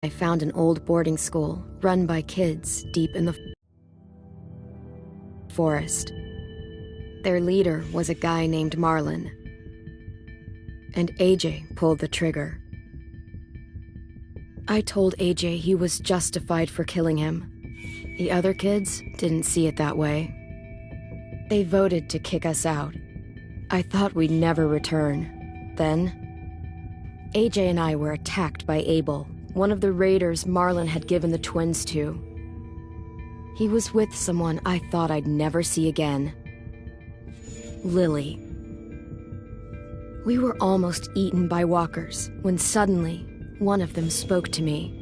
I found an old boarding school run by kids deep in the forest. Their leader was a guy named Marlin, and AJ pulled the trigger. I told AJ he was justified for killing him. The other kids didn't see it that way. They voted to kick us out. I thought we'd never return. Then, AJ and I were attacked by Abel, one of the raiders Marlin had given the twins to. He was with someone I thought I'd never see again. Lily. We were almost eaten by walkers when suddenly one of them spoke to me.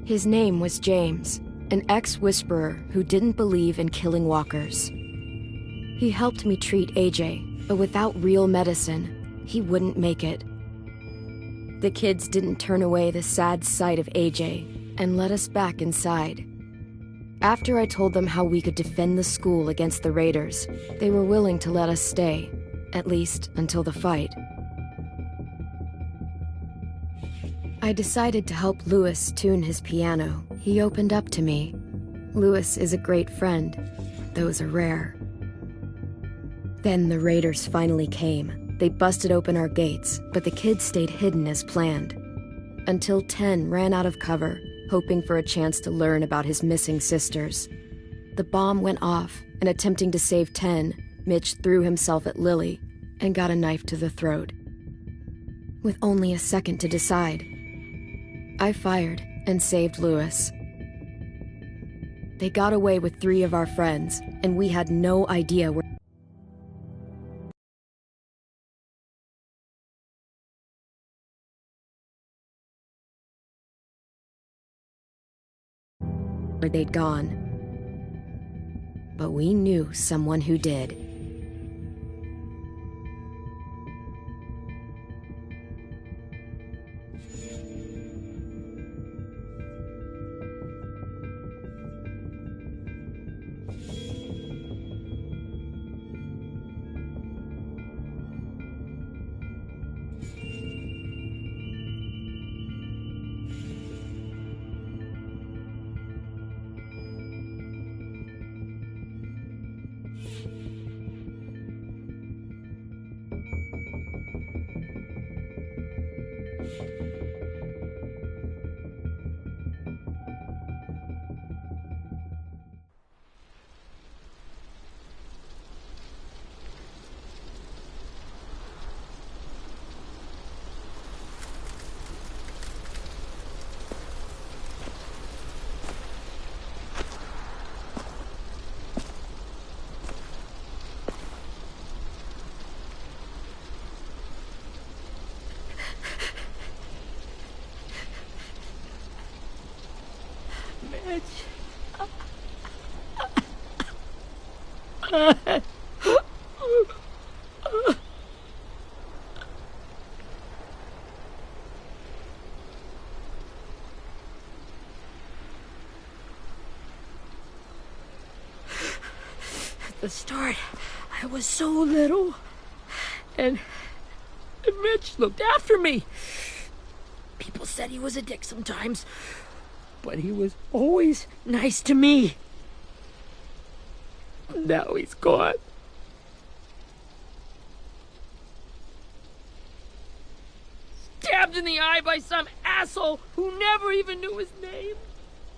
His name was James, an ex-whisperer who didn't believe in killing walkers. He helped me treat AJ, but without real medicine, he wouldn't make it. The kids didn't turn away the sad sight of AJ and let us back inside. After I told them how we could defend the school against the raiders, they were willing to let us stay, at least until the fight. I decided to help Louis tune his piano. He opened up to me. Louis is a great friend. Those are rare. Then the raiders finally came. They busted open our gates, but the kids stayed hidden as planned. Until 10 ran out of cover, hoping for a chance to learn about his missing sisters. The bomb went off, and attempting to save 10, Mitch threw himself at Lily and got a knife to the throat. With only a second to decide, I fired and saved Louis. They got away with 3 of our friends, and we had no idea where they'd gone. But we knew someone who did. At the start, I was so little, and Mitch looked after me. People said he was a dick sometimes, but he was always nice to me. Now he's gone. Stabbed in the eye by some asshole who never even knew his name.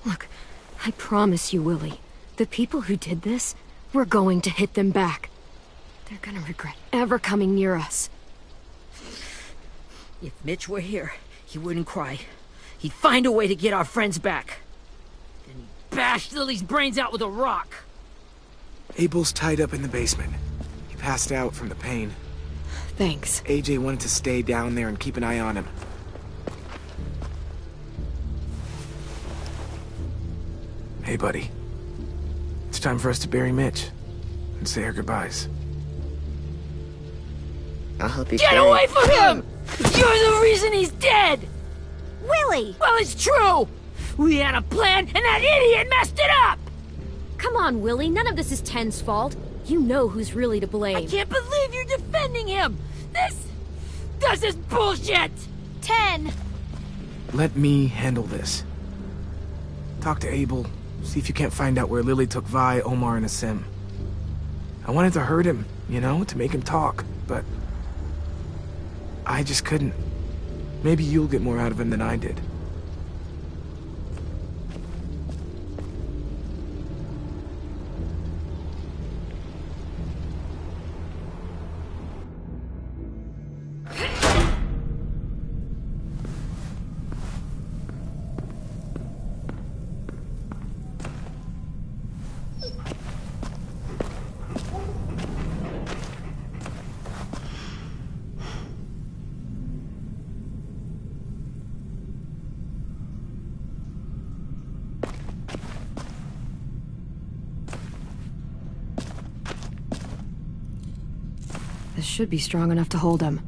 Look, I promise you, Willie, the people who did this, we're going to hit them back. They're gonna regret ever coming near us. If Mitch were here, he wouldn't cry. He'd find a way to get our friends back. Then he'd bash Lily's brains out with a rock. Abel's tied up in the basement. He passed out from the pain. Thanks. AJ wanted to stay down there and keep an eye on him. Hey, buddy. It's time for us to bury Mitch and say our goodbyes. I'll help you Get away from him! You're the reason he's dead! Willie! Well, it's true! We had a plan, and that idiot messed it up! Come on, Willie, none of this is Ten's fault. You know who's really to blame. I can't believe you're defending him! This is bullshit! 10! let me handle this. Talk to Abel, see if you can't find out where Lily took Vi, Omar, and Asim. I wanted to hurt him, you know, to make him talk, but I just couldn't. Maybe you'll get more out of him than I did. This should be strong enough to hold him.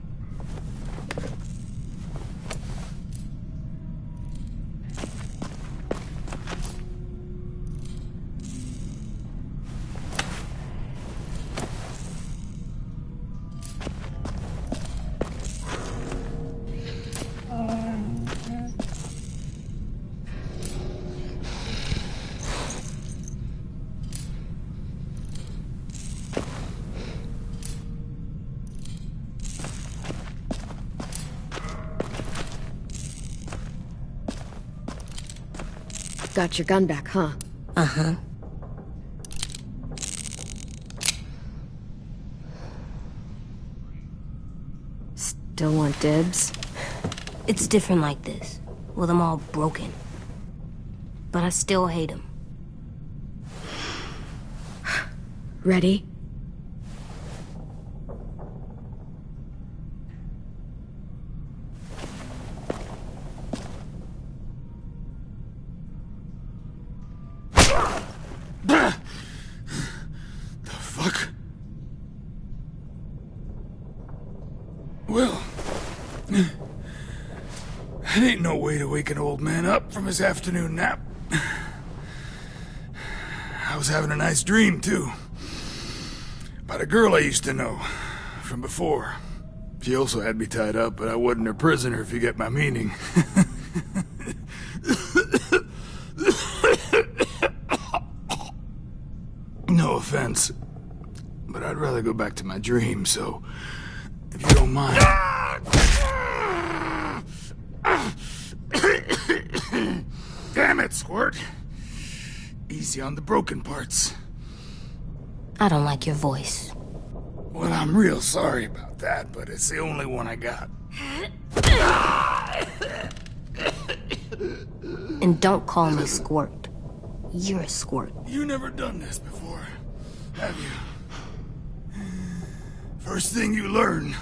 Got your gun back, huh? Uh-huh. Still want dibs? It's different like this, with them all broken. But I still hate him. Ready? Well, that ain't no way to wake an old man up from his afternoon nap. I was having a nice dream, too. About a girl I used to know from before. She also had me tied up, but I wasn't her prisoner, if you get my meaning. No offense, but I'd rather go back to my dream, so if you don't mind. Damn it, Squirt. Easy on the broken parts. I don't like your voice. Well, I'm real sorry about that, but it's the only one I got. And don't call me Squirt. You're a squirt. You never done this before, have you? First thing you learn,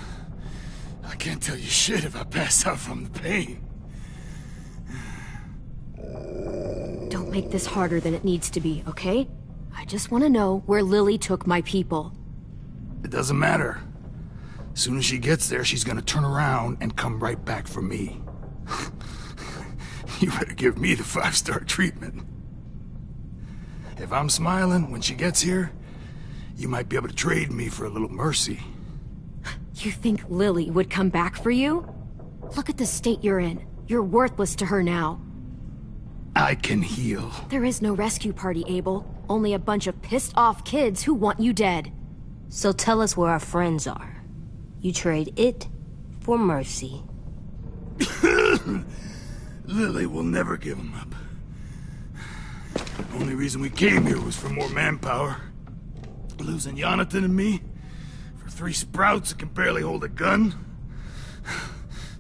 I can't tell you shit if I pass out from the pain. Don't make this harder than it needs to be, okay? I just want to know where Lily took my people. It doesn't matter. As soon as she gets there, she's gonna turn around and come right back for me. You better give me the 5-star treatment. If I'm smiling when she gets here, you might be able to trade me for a little mercy. You think Lily would come back for you? Look at the state you're in. You're worthless to her now. I can heal. There is no rescue party, Abel. Only a bunch of pissed-off kids who want you dead. So tell us where our friends are. You trade it for mercy. Lily will never give them up. The only reason we came here was for more manpower. Losing Jonathan and me for 3 sprouts that can barely hold a gun.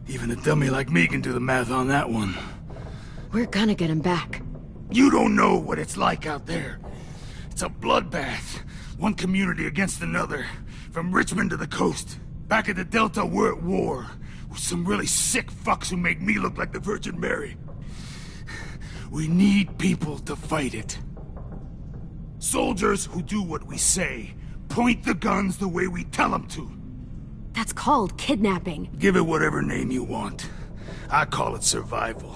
Even a dummy like me can do the math on that one. We're gonna get him back. You don't know what it's like out there. It's a bloodbath. One community against another. From Richmond to the coast. Back at the Delta, we're at war. With some really sick fucks who make me look like the Virgin Mary. We need people to fight it. Soldiers who do what we say. Point the guns the way we tell them to. That's called kidnapping. Give it whatever name you want. I call it survival.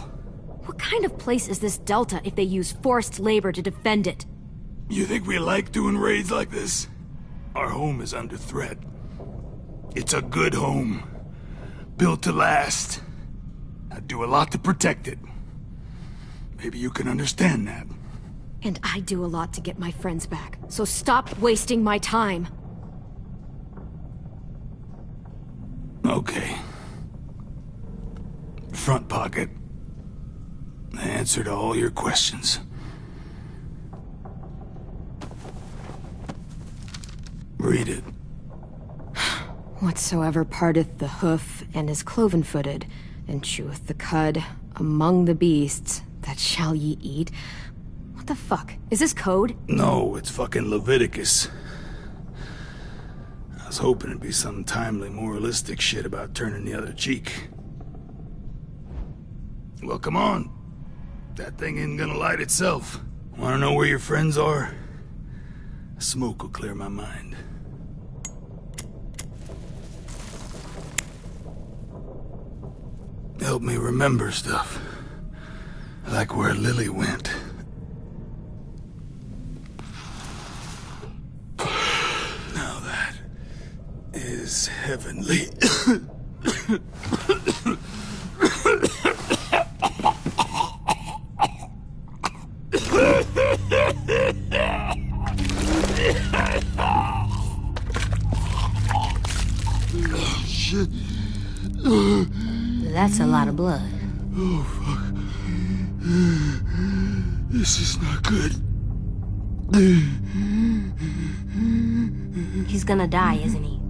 What kind of place is this Delta if they use forced labor to defend it? You think we like doing raids like this? Our home is under threat. It's a good home. Built to last. I do a lot to protect it. Maybe you can understand that. And I do a lot to get my friends back, so stop wasting my time. Okay. Front pocket. The answer to all your questions. Read it. Whatsoever parteth the hoof and is cloven-footed, and cheweth the cud among the beasts, that shall ye eat. What the fuck? Is this code? No, it's fucking Leviticus. I was hoping it'd be some timely, moralistic shit about turning the other cheek. Well, come on. That thing ain't gonna light itself. Wanna know where your friends are? Smoke will clear my mind. Help me remember stuff. Like where Lily went. Now that is heavenly. Oh, shit. That's a lot of blood. Oh, fuck. This is not good. He's gonna die, isn't he?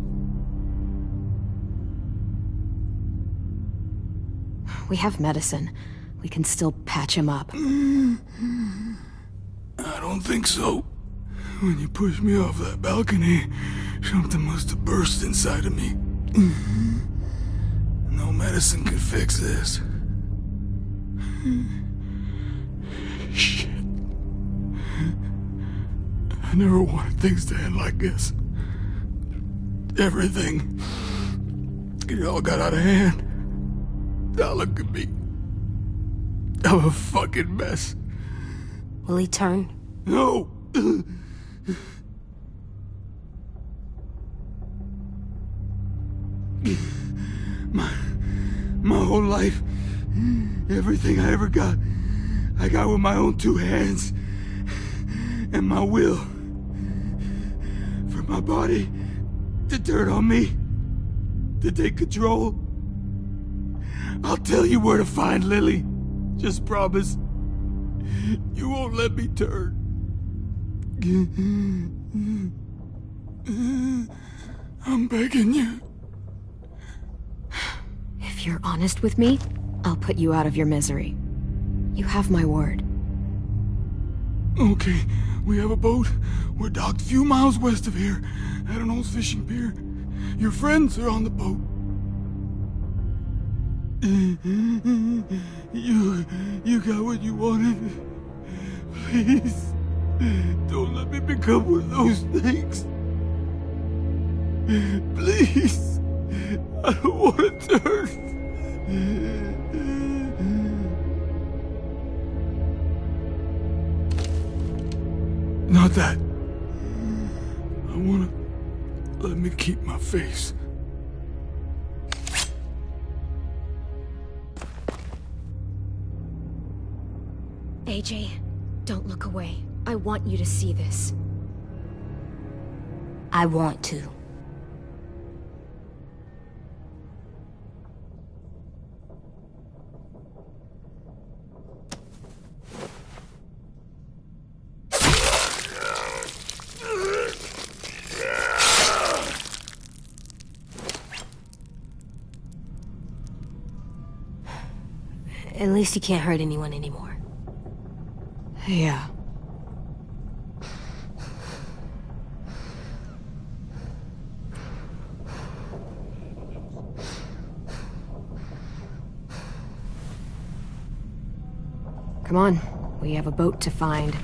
We have medicine. We can still patch him up. I don't think so. When you pushed me off that balcony, something must have burst inside of me. No medicine could fix this. Shit. I never wanted things to end like this. Everything. It all got out of hand. Now look at me. I'm a fucking mess. Will he turn? No! My whole life, everything I ever got, I got with my own two hands and my will. For my body to turn on me, to take control. I'll tell you where to find Lily. Just promise you won't let me turn. I'm begging you. If you're honest with me, I'll put you out of your misery. You have my word. Okay, we have a boat. We're docked a few miles west of here, at an old fishing pier. Your friends are on the boat. You got what you wanted. Please, don't let me become one of those things. Please, I don't want to turn. Not that. I wanna let me keep my face. AJ, don't look away. I want you to see this. I want to. At least he can't hurt anyone anymore. Yeah. Come on, we have a boat to find.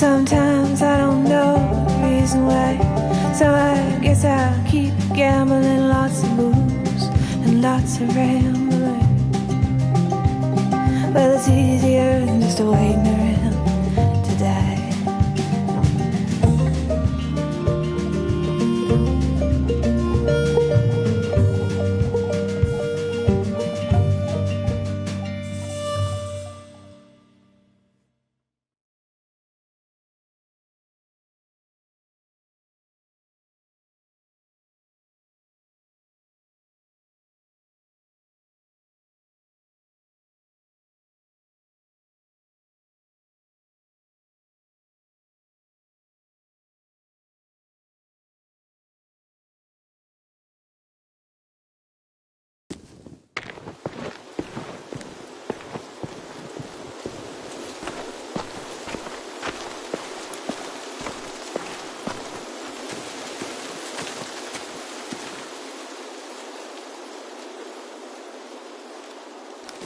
Sometimes I don't know the reason why, so I guess I'll keep gambling. Lots of moves and lots of rambling. Well, it's easier than just waiting around to die.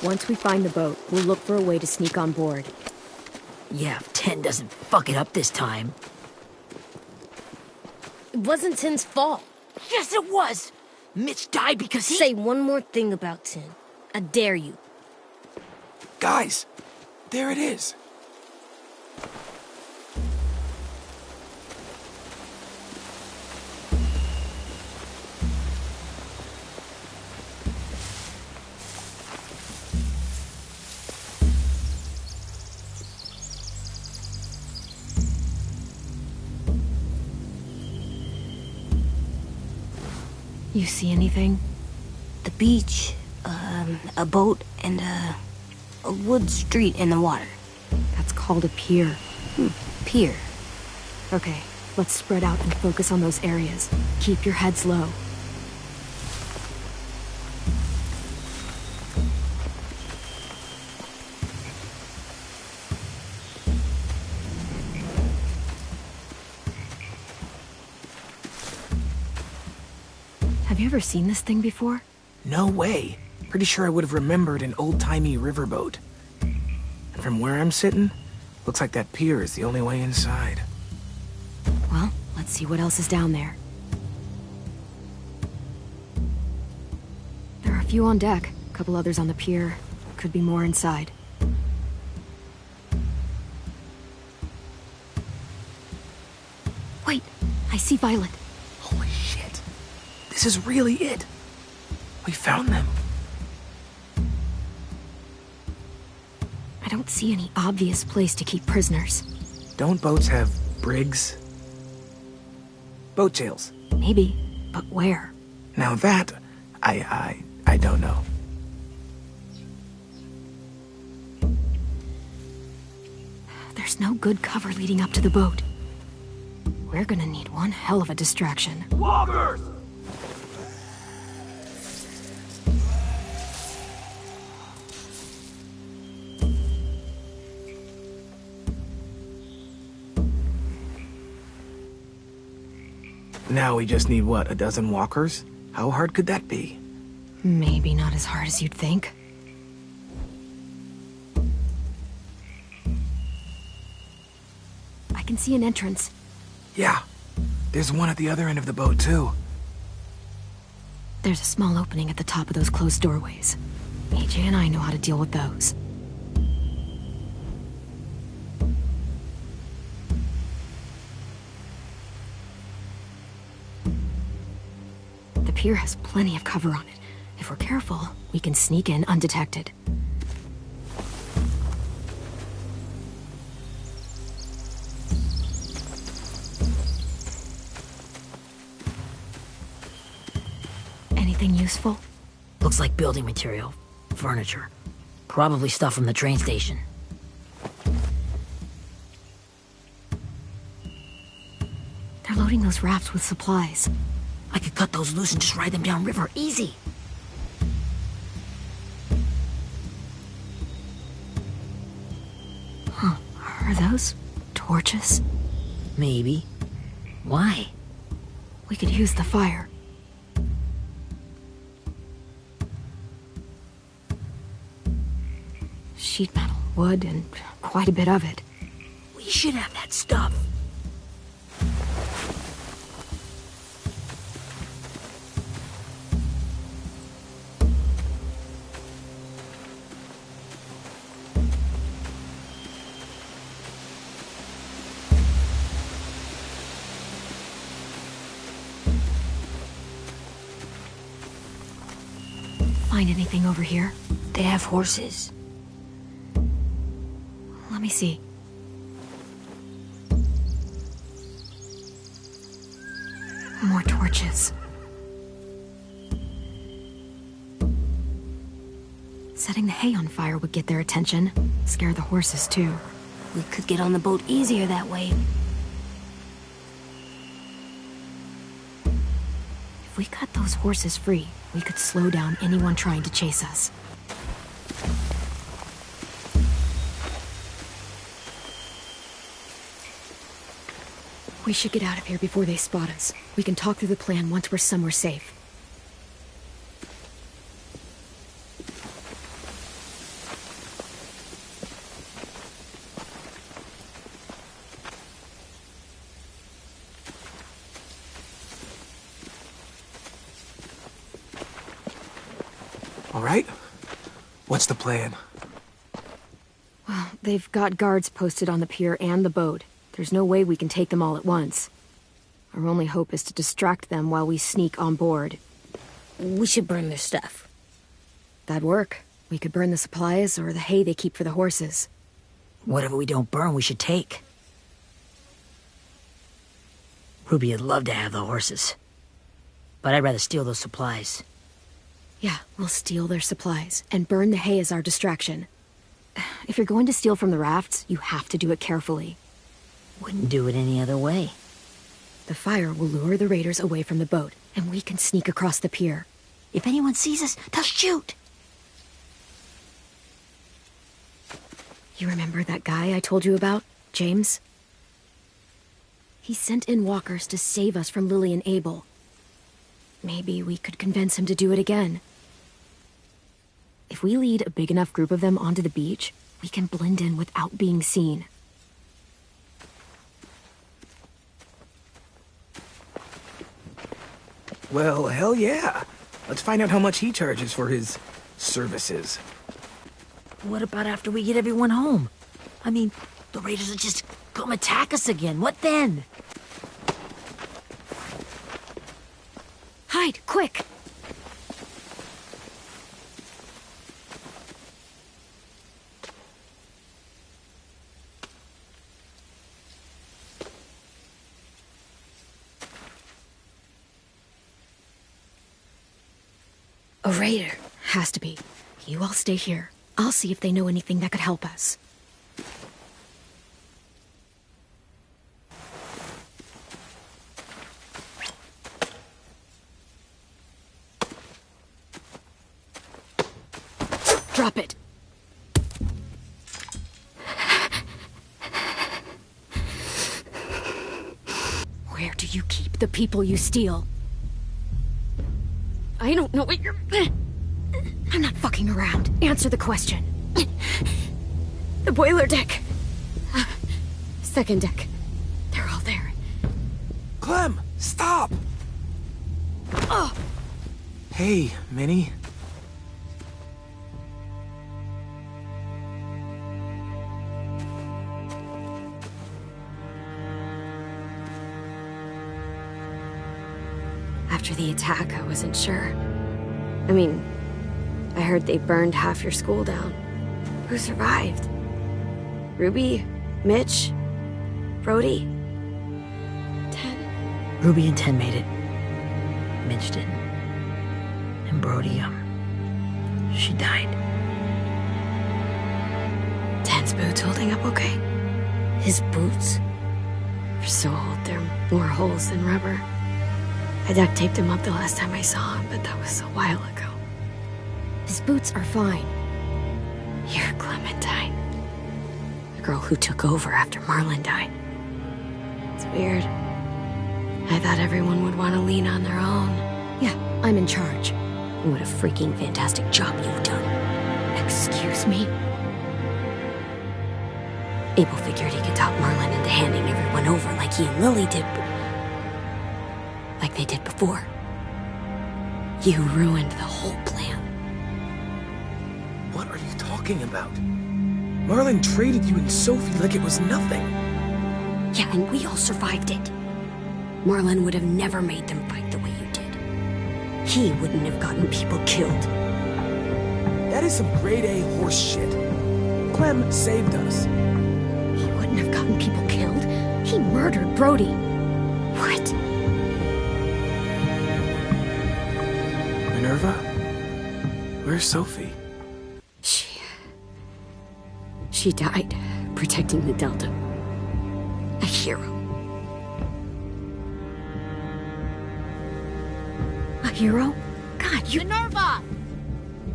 Once we find the boat, we'll look for a way to sneak on board. Yeah, if 10 doesn't fuck it up this time. It wasn't Tin's fault. Yes, it was! Mitch died because he— Say one more thing about Tin. I dare you. Guys, there it is. You see anything? The beach, a boat, and a wood street in the water. That's called a pier. Pier. Okay, let's spread out and focus on those areas. Keep your heads low. Have you ever seen this thing before? No way. Pretty sure I would have remembered an old-timey riverboat. And from where I'm sitting, looks like that pier is the only way inside. Well, let's see what else is down there. There are a few on deck, a couple others on the pier. Could be more inside. Wait, I see Violet. Holy shit. This is really it. We found them. I don't see any obvious place to keep prisoners. Don't boats have brigs? Boat jails. Maybe, but where? Now that, I don't know. There's no good cover leading up to the boat. We're gonna need one hell of a distraction. Walkers! Now we just need, what, a dozen walkers? How hard could that be? Maybe not as hard as you'd think. I can see an entrance. Yeah. There's one at the other end of the boat, too. There's a small opening at the top of those closed doorways. AJ and I know how to deal with those. The pier has plenty of cover on it. If we're careful, we can sneak in undetected. Anything useful? Looks like building material. Furniture. Probably stuff from the train station. They're loading those rafts with supplies. I could cut those loose and just ride them downriver. Easy. Huh. Are those torches? Maybe. Why? We could use the fire. Sheet metal, wood, and quite a bit of it. We He should have that stuff. Find anything over here? They have horses. Let me see. More torches. Setting the hay on fire would get their attention. Scare the horses, too. We could get on the boat easier that way. If we cut those horses free, we could slow down anyone trying to chase us. We should get out of here before they spot us. We can talk through the plan once we're somewhere safe. All right? What's the plan? Well, they've got guards posted on the pier and the boat. There's no way we can take them all at once. Our only hope is to distract them while we sneak on board. We should burn their stuff. That'd work. We could burn the supplies or the hay they keep for the horses. Whatever we don't burn, we should take. Ruby would love to have the horses. But I'd rather steal those supplies. Yeah, we'll steal their supplies and burn the hay as our distraction. If you're going to steal from the rafts, you have to do it carefully. Wouldn't do it any other way. The fire will lure the raiders away from the boat, and we can sneak across the pier. If anyone sees us, they'll shoot. You remember that guy I told you about, James? He sent in walkers to save us from Lily and Abel. Maybe we could convince him to do it again. If we lead a big enough group of them onto the beach, we can blend in without being seen. Well, hell yeah. Let's find out how much he charges for his services. What about after we get everyone home? I mean, the raiders will just come attack us again. What then? Hide, quick! A raider. Has to be. You all stay here. I'll see if they know anything that could help us. Drop it. Where do you keep the people you steal? I don't know what you're... I'm not fucking around. Answer the question. The boiler deck. Second deck. They're all there. Clem, stop! Oh! Hey, Minnie. After the attack, I wasn't sure. I mean, I heard they burned half your school down. Who survived? Ruby? Mitch? Brody? Ted? Ruby and Ten made it. Mitch didn't. And Brody, she died. Ten's boots holding up okay? His boots? They're so old, they're more holes than rubber. I duct taped him up the last time I saw him, but that was a while ago. His boots are fine. You're Clementine. The girl who took over after Marlon died. It's weird. I thought everyone would want to lean on their own. Yeah, I'm in charge. What a freaking fantastic job you've done. Excuse me? Abel figured he could talk Marlon into handing everyone over like he and Lily did, like they did before. You ruined the whole plan. What are you talking about? Marlon traded you and Sophie like it was nothing. Yeah, and we all survived it. Marlon would have never made them fight the way you did. He wouldn't have gotten people killed. That is some grade A horse shit. Clem saved us. He wouldn't have gotten people killed. He murdered Brody. What? Minerva? Where's Sophie? She died protecting the Delta. A hero. A hero? God, you... Minerva!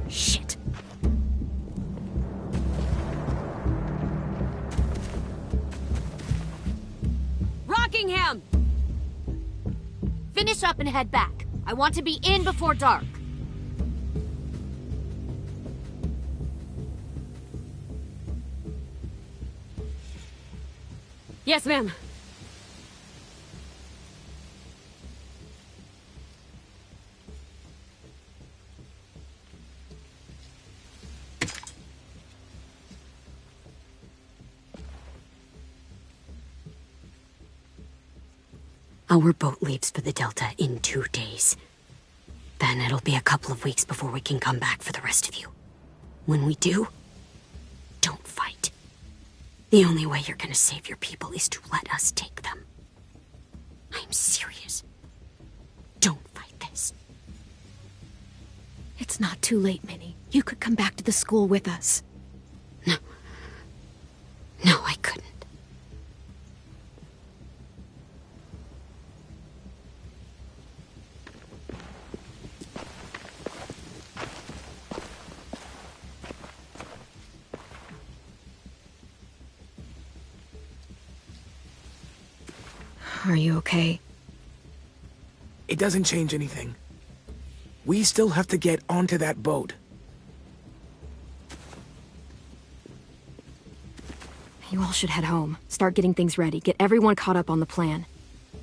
Shit. Rockingham! Finish up and head back. I want to be in before dark. Yes, ma'am. Our boat leaves for the Delta in 2 days. Then it'll be a couple of weeks before we can come back for the rest of you. When we do, don't fight. The only way you're gonna save your people is to let us take them. I'm serious. Don't fight this. It's not too late, Minnie. You could come back to the school with us. No. No, I couldn't. Are you okay? It doesn't change anything. We still have to get onto that boat. You all should head home. Start getting things ready. Get everyone caught up on the plan.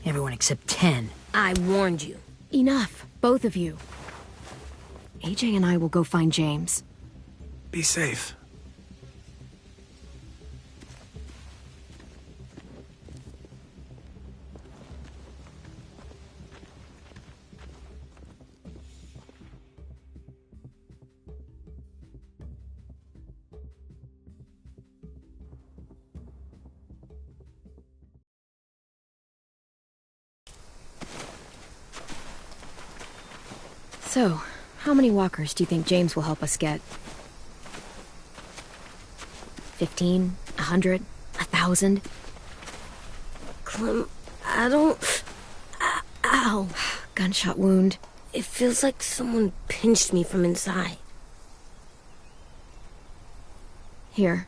Everyone except 10. I warned you. Enough, both of you. AJ and I will go find James. Be safe. So, how many walkers do you think James will help us get? 15? 100? 1,000? Clem, I don't... Ow. Gunshot wound. It feels like someone pinched me from inside. Here.